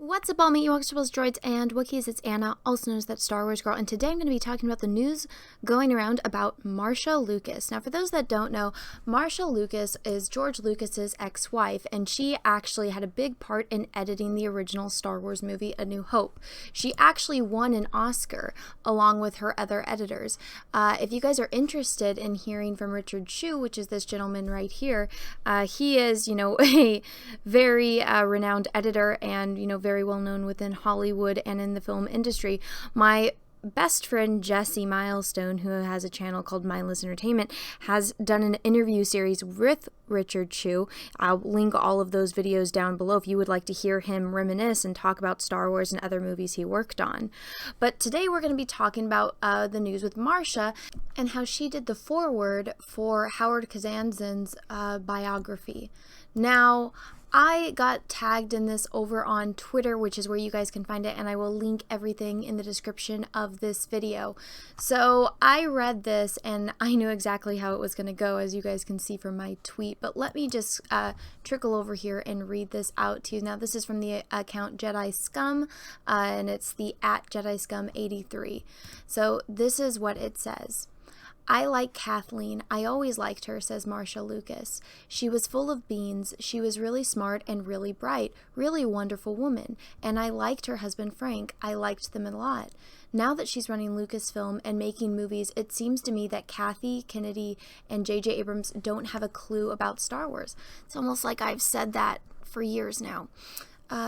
What's up, all meet you Walkstables, droids, and Wookiees? It's Anna, also known as That Star Wars Girl, and today I'm going to be talking about the news going around about Marcia Lucas. Now, for those that don't know, Marcia Lucas is George Lucas's ex-wife, and she actually had a big part in editing the original Star Wars movie, A New Hope. She actually won an Oscar along with her other editors. If you guys are interested in hearing from Richard Chew, which is this gentleman right here, he is, a very renowned editor and, very well known within Hollywood and in the film industry. My best friend Jessi Milestone, who has a channel called Mindless Entertainment, has done an interview series with Richard Chew. I'll link all of those videos down below if you would like to hear him reminisce and talk about Star Wars and other movies he worked on. But today we're going to be talking about the news with Marcia and how she did the foreword for Howard Kazanzin's biography. Now, I got tagged in this over on Twitter, which is where you guys can find it, and I will link everything in the description of this video. So I read this and I knew exactly how it was going to go, as you guys can see from my tweet, but let me just trickle over here and read this out to you. Now, this is from the account Jedi Scum, and it's the @JediScum83. So this is what it says. I like Kathleen. I always liked her, says Marcia Lucas. She was full of beans. She was really smart and really bright, really wonderful woman. And I liked her husband, Frank. I liked them a lot. Now that she's running Lucasfilm and making movies, it seems to me that Kathy Kennedy and J.J. Abrams don't have a clue about Star Wars. It's almost like I've said that for years now.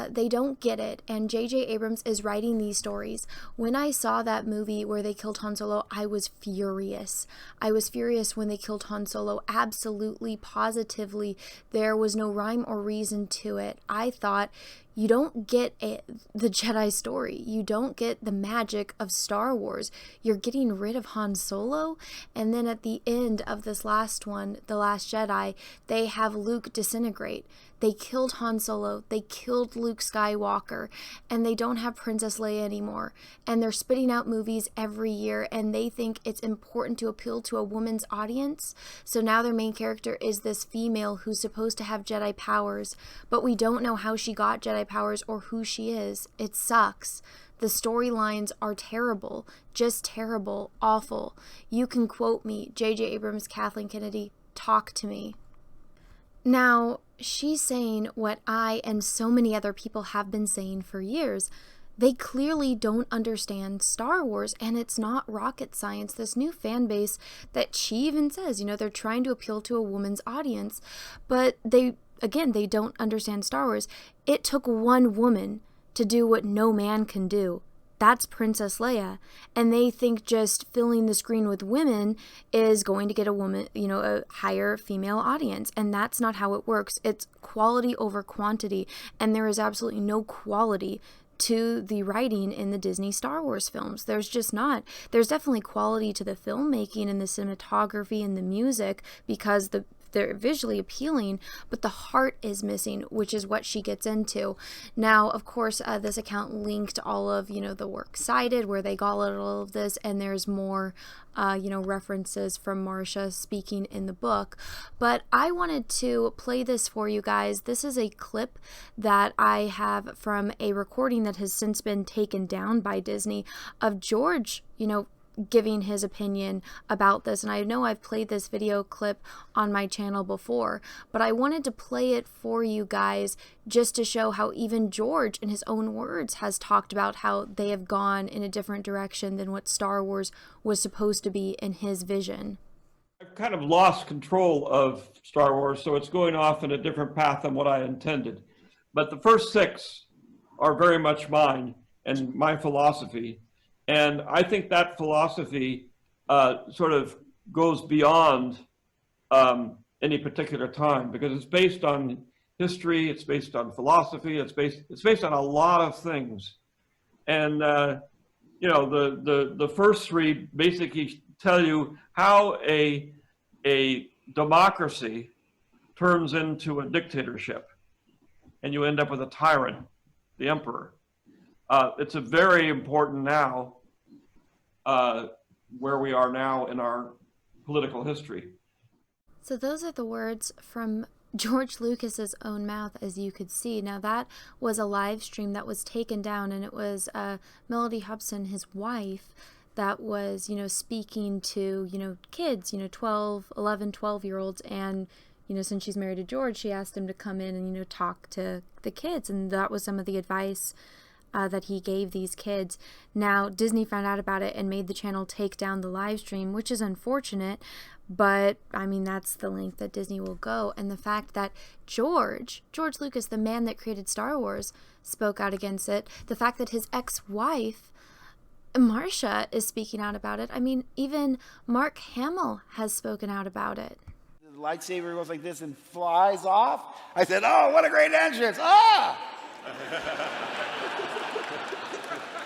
They don't get it, and J.J. Abrams is writing these stories. When I saw that movie where they killed Han Solo, I was furious. I was furious when they killed Han Solo. Absolutely, positively, there was no rhyme or reason to it. I thought, you don't get the Jedi story. You don't get the magic of Star Wars. You're getting rid of Han Solo, and then at the end of this last one, The Last Jedi, they have Luke disintegrate. They killed Han Solo, they killed Luke Skywalker, and they don't have Princess Leia anymore. And they're spitting out movies every year, and they think it's important to appeal to a woman's audience. So now their main character is this female who's supposed to have Jedi powers, but we don't know how she got Jedi powers or who she is. It sucks. The storylines are terrible, just terrible, awful. You can quote me, J.J. Abrams, Kathleen Kennedy, talk to me. Now, she's saying what I and so many other people have been saying for years. They clearly don't understand Star Wars, and it's not rocket science. This new fan base that she even says, they're trying to appeal to a woman's audience, but they don't understand Star Wars. It took one woman to do what no man can do. That's Princess Leia. And they think just filling the screen with women is going to get a woman, a higher female audience. And that's not how it works. It's quality over quantity. And there is absolutely no quality to the writing in the Disney Star Wars films. There's just not. There's definitely quality to the filmmaking and the cinematography and the music because they're visually appealing, but the heart is missing, which is what she gets into. Now, of course, this account linked all of, the works cited, where they got all of this, and there's more, references from Marcia speaking in the book. But I wanted to play this for you guys. This is a clip that I have from a recording that has since been taken down by Disney of George, giving his opinion about this. And I know I've played this video clip on my channel before, but I wanted to play it for you guys just to show how even George, in his own words, has talked about how they have gone in a different direction than what Star Wars was supposed to be in his vision. I've kind of lost control of Star Wars, so it's going off in a different path than what I intended. But the first 6 are very much mine and my philosophy. And I think that philosophy sort of goes beyond any particular time, because it's based on history, it's based on philosophy, it's based on a lot of things. And the first 3 basically tell you how a democracy turns into a dictatorship, and you end up with a tyrant, the emperor. It's a very important now, where we are now in our political history. So those are the words from George Lucas's own mouth, as you could see. Now, that was a live stream that was taken down, and it was Melody Hobson, his wife, that was, speaking to, kids, 12-year-olds. And, since she's married to George, she asked him to come in and, talk to the kids. And that was some of the advice that he gave these kids. Now, Disney found out about it and made the channel take down the live stream, which is unfortunate. But, that's the length that Disney will go. And the fact that George Lucas, the man that created Star Wars, spoke out against it. The fact that his ex-wife, Marcia, is speaking out about it. Even Mark Hamill has spoken out about it. The lightsaber goes like this and flies off. I said, oh, what a great entrance. Ah!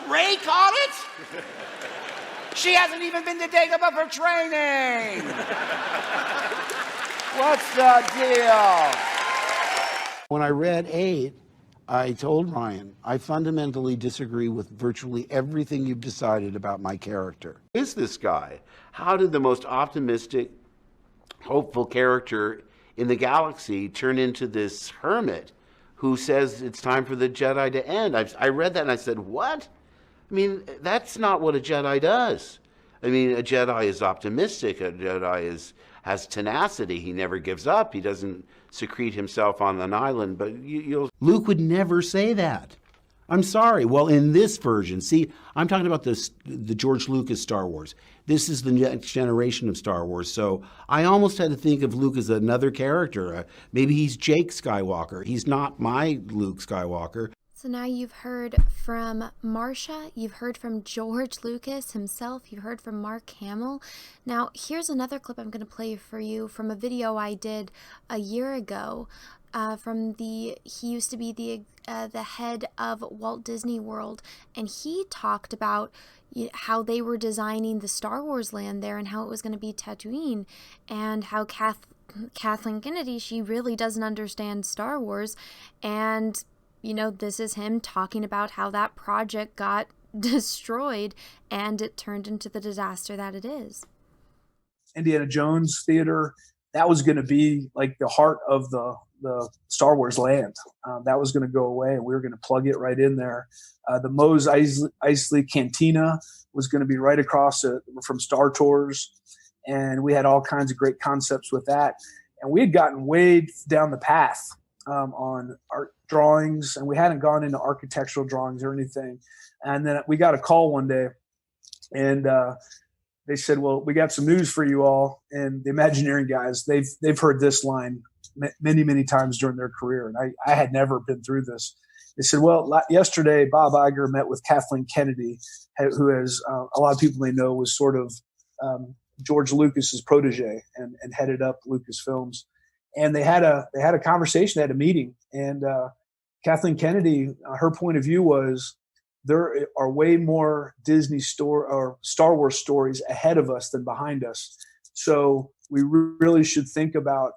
Ray caught it? She hasn't even been to Dagobah for training. What's the deal? When I read 8, I told Ryan, I fundamentally disagree with virtually everything you've decided about my character. Who is this guy? How did the most optimistic, hopeful character in the galaxy turn into this hermit who says it's time for the Jedi to end? I read that and I said, what? That's not what a Jedi does. A Jedi is optimistic. A Jedi has tenacity. He never gives up. He doesn't secrete himself on an island. But Luke would never say that. I'm sorry. Well, in this version, see, I'm talking about the George Lucas Star Wars. This is the next generation of Star Wars. So I almost had to think of Luke as another character. Maybe he's Jake Skywalker. He's not my Luke Skywalker. So now you've heard from Marcia, you've heard from George Lucas himself, you've heard from Mark Hamill. Now, here's another clip I'm going to play for you from a video I did a year ago. He used to be the head of Walt Disney World, and he talked about how they were designing the Star Wars land there and how it was going to be Tatooine, and how Kathleen Kennedy, she really doesn't understand Star Wars, and this is him talking about how that project got destroyed and it turned into the disaster that it is. Indiana Jones Theater, that was going to be like the heart of the Star Wars land. That was going to go away, and we were going to plug it right in there. The Mos Eisley Cantina was going to be right across from Star Tours, and we had all kinds of great concepts with that. And we had gotten way down the path on art drawings, and we hadn't gone into architectural drawings or anything. And then we got a call one day, and they said, well, we got some news for you all. And the Imagineering guys, they've heard this line many, many times during their career. And I had never been through this. They said, well, yesterday, Bob Iger met with Kathleen Kennedy, who, as a lot of people may know, was sort of George Lucas's protege and headed up Lucasfilms. And they had a conversation, they had a meeting, and Kathleen Kennedy, her point of view was there are way more Disney or Star Wars stories ahead of us than behind us. So we really should think about,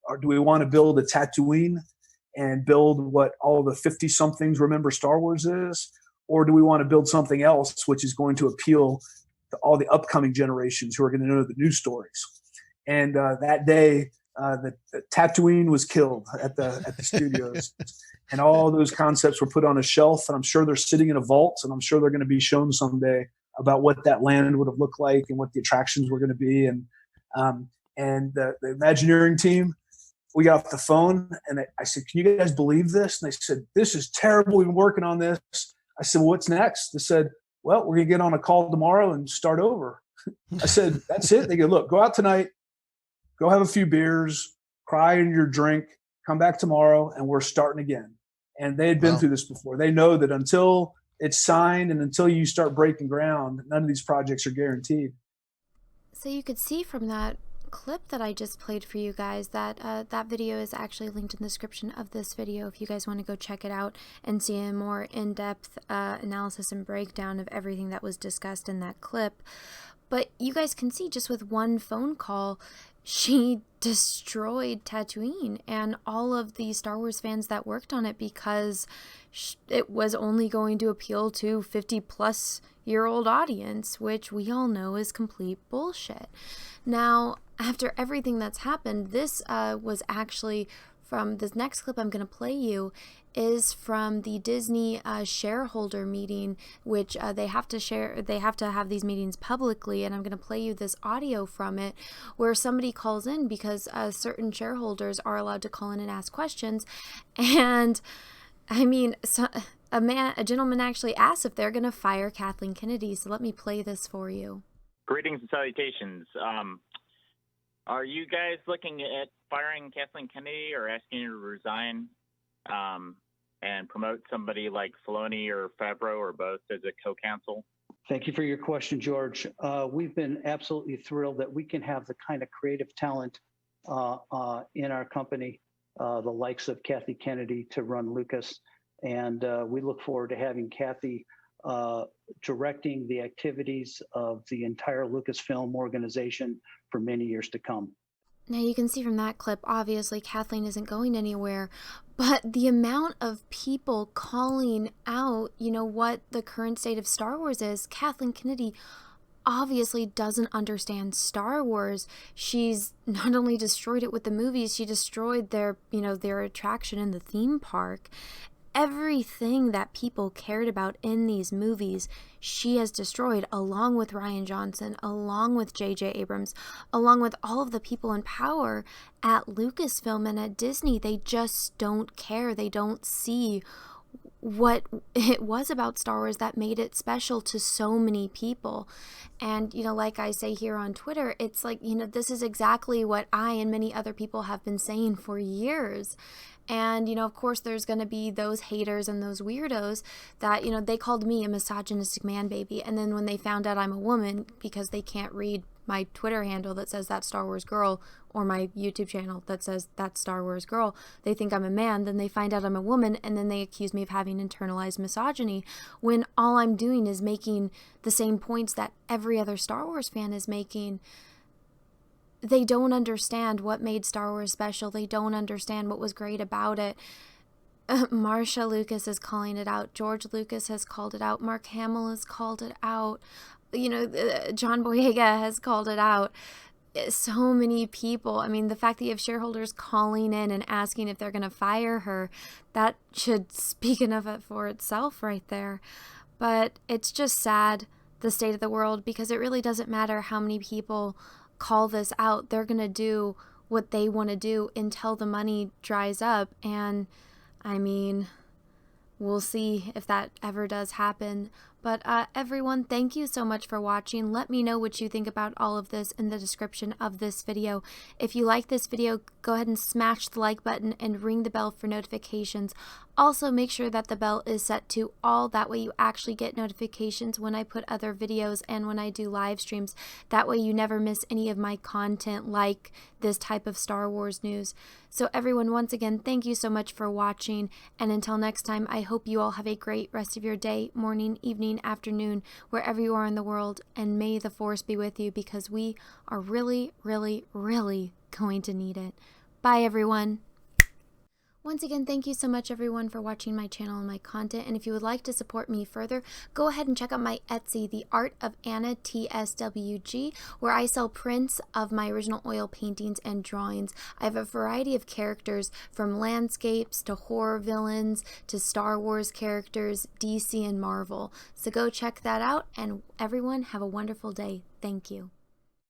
or do we want to build a Tatooine and build what all the 50-somethings remember Star Wars is, or do we want to build something else which is going to appeal to all the upcoming generations who are going to know the new stories? And that day, the Tatooine was killed at the studios, and all those concepts were put on a shelf, and I'm sure they're sitting in a vault, and I'm sure they're going to be shown someday about what that land would have looked like and what the attractions were going to be. And the Imagineering team, we got off the phone, and I said, can you guys believe this? And they said, this is terrible. We've been working on this. I said, well, what's next? They said, well, we're going to get on a call tomorrow and start over. I said, that's it? They go, look, go out tonight, go have a few beers, cry in your drink, come back tomorrow, and we're starting again. And they had been through this before. They know that until it's signed and until you start breaking ground, none of these projects are guaranteed. So you could see from that clip that I just played for you guys that that video is actually linked in the description of this video if you guys want to go check it out and see a more in-depth analysis and breakdown of everything that was discussed in that clip. But you guys can see just with one phone call, she destroyed Tatooine and all of the Star Wars fans that worked on it because it was only going to appeal to 50-plus-year-old audience, which we all know is complete bullshit. Now, after everything that's happened, this was actually from this next clip I'm going to play you is from the Disney shareholder meeting, which they have to have these meetings publicly, and I'm going to play you this audio from it where somebody calls in because certain shareholders are allowed to call in and ask questions. And I mean, a gentleman actually asked if they're going to fire Kathleen Kennedy. So let me play this for you. Greetings and salutations. Are you guys looking at firing Kathleen Kennedy or asking her to resign and promote somebody like Filoni or Favreau or both as a co-counsel? Thank you for your question, George. We've been absolutely thrilled that we can have the kind of creative talent in our company, the likes of Kathy Kennedy to run Lucas. And we look forward to having Kathy directing the activities of the entire Lucasfilm organization for many years to come. Now you can see from that clip, obviously Kathleen isn't going anywhere, but the amount of people calling out, what the current state of Star Wars is, Kathleen Kennedy obviously doesn't understand Star Wars. She's not only destroyed it with the movies, she destroyed their attraction in the theme park. Everything that people cared about in these movies, she has destroyed, along with Rian Johnson, along with J.J. Abrams, along with all of the people in power at Lucasfilm and at Disney. They just don't care. They don't see what it was about Star Wars that made it special to so many people. And, like I say here on Twitter, it's like, this is exactly what I and many other people have been saying for years. And, of course, there's going to be those haters and those weirdos that, they called me a misogynistic man baby. And then when they found out I'm a woman, because they can't read my Twitter handle that says That's Star Wars Girl or my YouTube channel that says That's Star Wars Girl, they think I'm a man. Then they find out I'm a woman, and then they accuse me of having internalized misogyny, when all I'm doing is making the same points that every other Star Wars fan is making. They don't understand what made Star Wars special. They don't understand what was great about it. Marcia Lucas is calling it out. George Lucas has called it out. Mark Hamill has called it out. John Boyega has called it out. So many people. I mean, the fact that you have shareholders calling in and asking if they're going to fire her, that should speak enough for itself right there. But it's just sad, the state of the world, because it really doesn't matter how many people call this out. They're going to do what they want to do until the money dries up. And I mean, we'll see if that ever does happen. But everyone, thank you so much for watching. Let me know what you think about all of this in the description of this video. If you like this video, go ahead and smash the like button and ring the bell for notifications. Also, make sure that the bell is set to all. That way you actually get notifications when I put other videos and when I do live streams. That way you never miss any of my content like this type of Star Wars news. So everyone, once again, thank you so much for watching. And until next time, I hope you all have a great rest of your day, morning, evening, afternoon, wherever you are in the world. And may the Force be with you, because we are really, really, really going to need it. Bye, everyone. Once again, thank you so much, everyone, for watching my channel and my content. And if you would like to support me further, go ahead and check out my Etsy, The Art of Anna TSWG, where I sell prints of my original oil paintings and drawings. I have a variety of characters, from landscapes to horror villains to Star Wars characters, DC and Marvel. So go check that out, and everyone, have a wonderful day. Thank you.